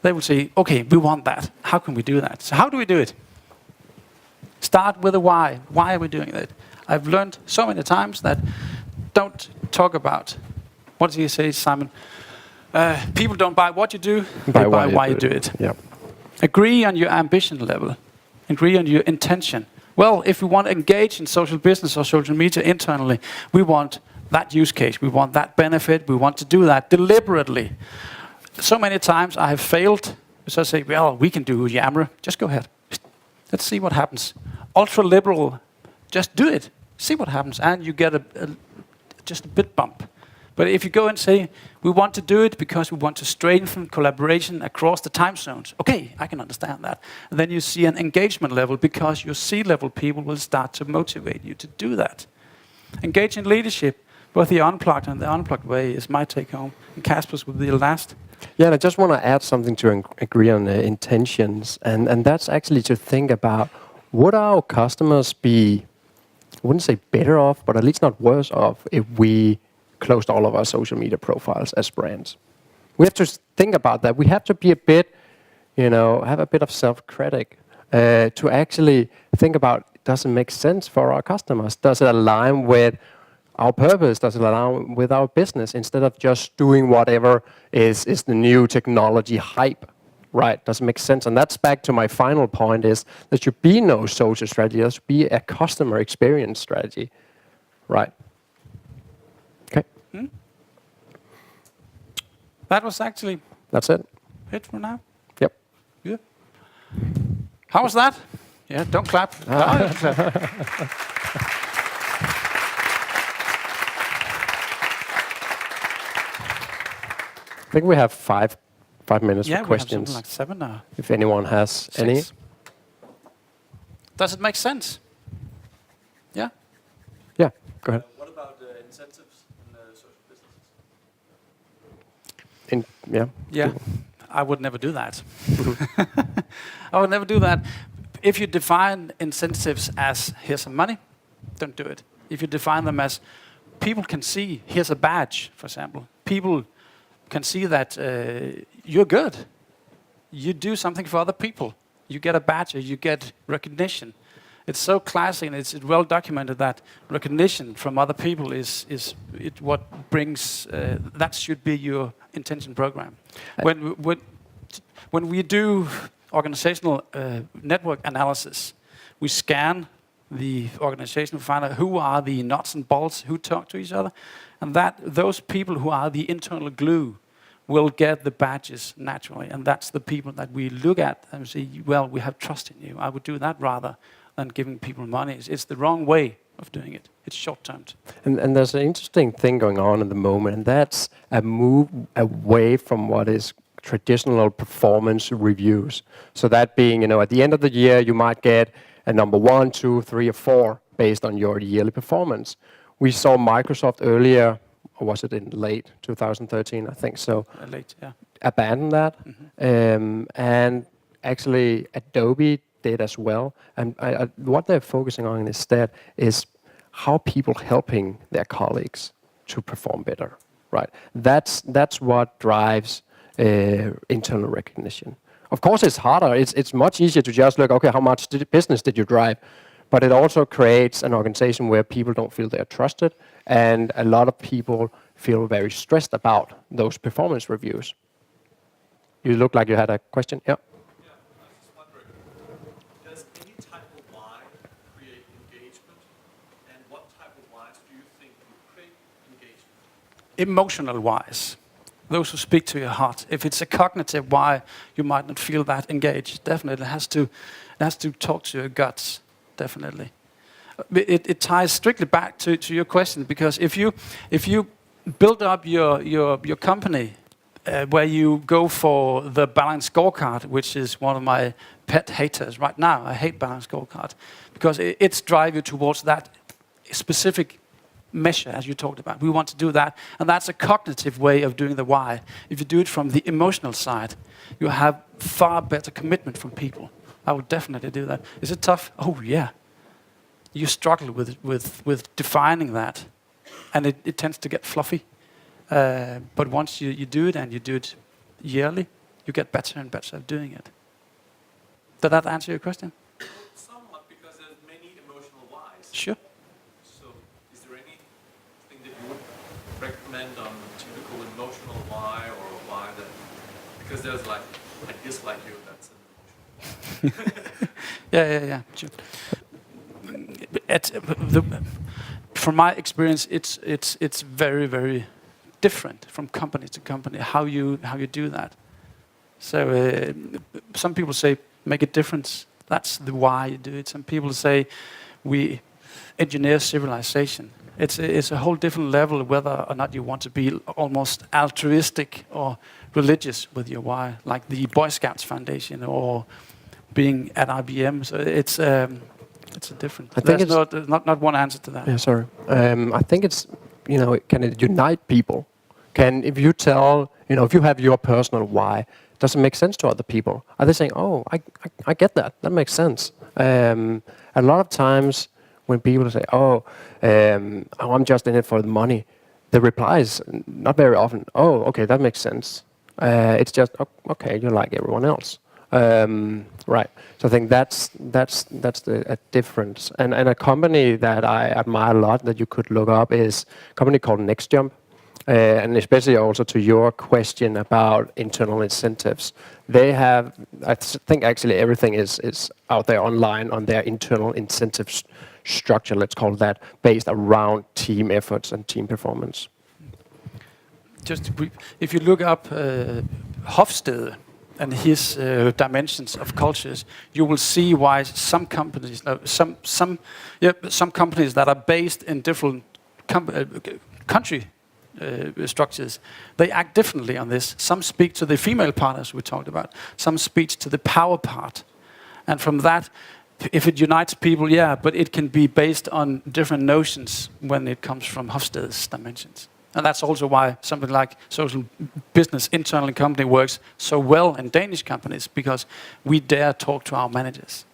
they will say, okay, we want that. How can we do that? So how do we do it? Start with a why. Why are we doing that? I've learned so many times that don't talk about, what do you say, Simon? People don't buy what you do, they buy why you do it. Yep. Agree on your ambition level. Agree on your intention. Well, if we want to engage in social business or social media internally, we want that use case, we want that benefit, we want to do that deliberately. So many times I have failed, so I say, well, we can do Yammer, just go ahead. Let's see what happens. Ultra liberal, just do it, see what happens, and you get just a bit bump. But if you go and say, we want to do it because we want to strengthen collaboration across the time zones, okay, I can understand that. And then you see an engagement level because your C-level people will start to motivate you to do that. Engage in leadership, both the unplugged and the unplugged way is my take home. And Kasper's will be the last. Yeah, and I just want to add something to agree on the intentions. And that's actually to think about, would our customers be, I wouldn't say better off, but at least not worse off if we closed all of our social media profiles as brands? We have to think about that. We have to be a bit, have a bit of self-critic to actually think about, does it make sense for our customers? Does it align with our purpose? Does it align with our business? Instead of just doing whatever is the new technology hype, right? Does it make sense? And that's back to my final point is there should be no social strategy. There should be a customer experience strategy, right? Okay. That was actually... That's it. It for now? Yep. Yeah. How was that? Yeah, don't clap. Don't clap. I think we have five minutes for questions. Yeah, we have something like 7 or if anyone has 6. any. Does it make sense? Yeah? Yeah, go ahead. What about incentives in social businesses? Yeah, I would never do that. I would never do that. If you define incentives as here's some money, don't do it. If you define them as people can see, here's a badge, for example. People can see that you're good. You do something for other people. You get a badge, or you get recognition. It's so classic, and it's well documented that recognition from other people is what brings. That should be your intention program. When we do organizational network analysis, we scan the organization to find out who are the nuts and bolts who talk to each other, and that those people who are the internal glue will get the badges naturally, and that's the people that we look at and say, well, we have trust in you. I would do that rather than giving people money. It's the wrong way of doing it. It's short-termed. And there's an interesting thing going on at the moment, and that's a move away from what is traditional performance reviews. So that being, at the end of the year, you might get a number 1, 2, 3, or 4 based on your yearly performance. We saw Microsoft earlier, or was it in late 2013? I think so. Late, yeah. Abandon that. Mm-hmm. And actually, Adobe did as well. And what they're focusing on instead is how people helping their colleagues to perform better. Right. That's what drives internal recognition. Of course, it's harder. It's much easier to just look, okay, how much business did you drive? But it also creates an organization where people don't feel they're trusted, and a lot of people feel very stressed about those performance reviews. You look like you had a question. Yeah. Yeah, I was just wondering, does any type of why create engagement? And what type of whys do you think would create engagement? Emotional whys. Those who speak to your heart. If it's a cognitive why, you might not feel that engaged. Definitely, it has to talk to your guts. Definitely, it ties strictly back to your question, because if you build up your company where you go for the balanced scorecard, which is one of my pet haters right now. I hate balanced scorecard because it's drive you towards that specific measure, as you talked about. We want to do that, and that's a cognitive way of doing the why. If you do it from the emotional side, you have far better commitment from people. I would definitely do that. Is it tough? Oh yeah. You struggle with defining that, and it tends to get fluffy. But once you do it, and you do it yearly, you get better and better at doing it. Did that answer your question? Somewhat, because there's many emotional whys. Sure. So is there anything that you would recommend on a typical emotional why, or a why that, because there's like, I dislike you, that's an emotional why. Yeah. Sure. From my experience, it's very, very different from company to company how you do that. So some people say make a difference. That's the why you do it. Some people say we engineer civilization. It's a whole different level whether or not you want to be almost altruistic or religious with your why, like the Boy Scouts Foundation or being at IBM. So it's a different. I think there's not one answer to that. Yeah, sorry. I think it's, can it unite people? If you tell, if you have your personal why, does it make sense to other people? Are they saying, oh, I get that. That makes sense. A lot of times when people say, I'm just in it for the money, the reply is not very often, oh, okay, that makes sense. It's just, okay, you're like everyone else. Right. So I think that's a difference. And a company that I admire a lot that you could look up is a company called NextJump. And especially also to your question about internal incentives. They have, I think actually everything is out there online on their internal incentive structure, let's call it that, based around team efforts and team performance. Just if you look up Hofstede and his dimensions of cultures, you will see why some companies, some companies that are based in different country structures, they act differently on this. Some speak to the female partners we talked about. Some speak to the power part, and from that, if it unites people, yeah, but it can be based on different notions when it comes from Hofstede's dimensions. And that's also why something like social business internal in company works so well in Danish companies, because we dare talk to our managers.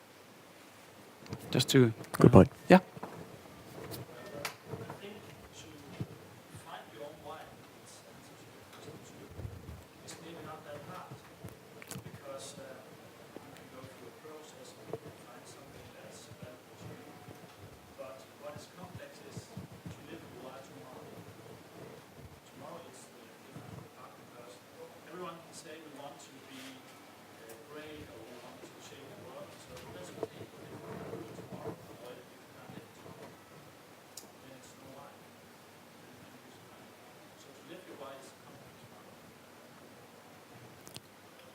Just to... Good point. Yeah.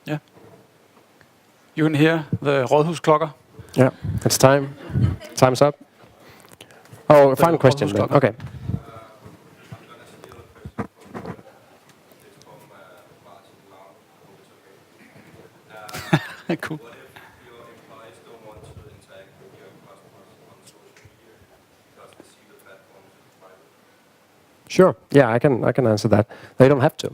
Yeah. You can hear the rådhusklokker. Yeah, it's time. Time's up. Oh, final question then. Okay. Cool. What if your employees don't want to interact with your customers on social media because they see the platform as private? Sure. Yeah, I can answer that. They don't have to.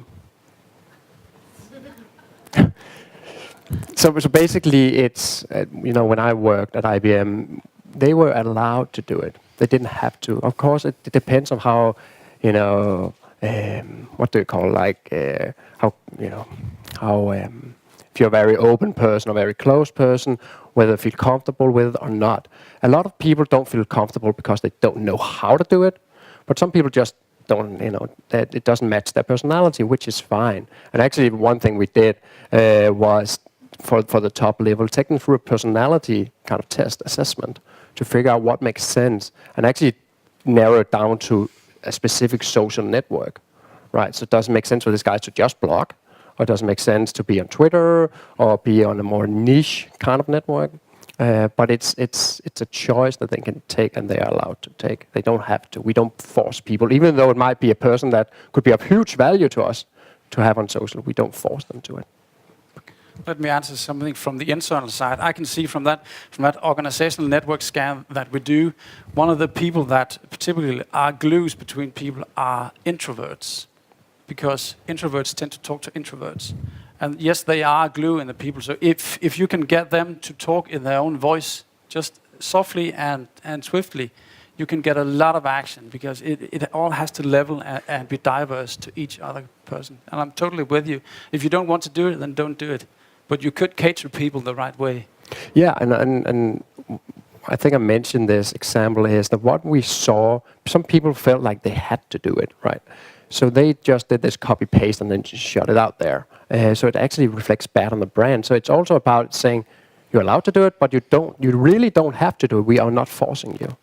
So basically, it's when I worked at IBM, they were allowed to do it. They didn't have to. Of course, it depends on how what do you call how if you're a very open person or very close person, whether they feel comfortable with it or not. A lot of people don't feel comfortable because they don't know how to do it, but some people just don't, that it doesn't match their personality, which is fine. And actually, one thing we did was for the top level, taking through a personality kind of test assessment to figure out what makes sense and actually narrow it down to a specific social network, right? So it doesn't make sense for this guy to just blog, or it doesn't make sense to be on Twitter or be on a more niche kind of network. But it's a choice that they can take and they are allowed to take. They don't have to. We don't force people, even though it might be a person that could be of huge value to us to have on social. We don't force them to it. Let me answer something from the internal side. I can see from that organizational network scan that we do, one of the people that typically are glues between people are introverts, because introverts tend to talk to introverts. And yes, they are glue in the people. So if you can get them to talk in their own voice, just softly and swiftly, you can get a lot of action, because it all has to level and be diverse to each other person. And I'm totally with you. If you don't want to do it, then don't do it. But you could cater people the right way. Yeah, and I think I mentioned this example is that what we saw, some people felt like they had to do it, right? So they just did this copy paste and then just shut it out there. So it actually reflects bad on the brand. So it's also about saying you're allowed to do it, but you really don't have to do it. We are not forcing you,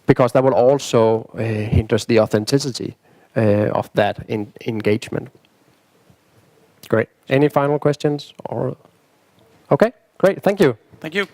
because that will also hinder the authenticity of that engagement. Great. Any final questions? Okay, great. Thank you. Thank you.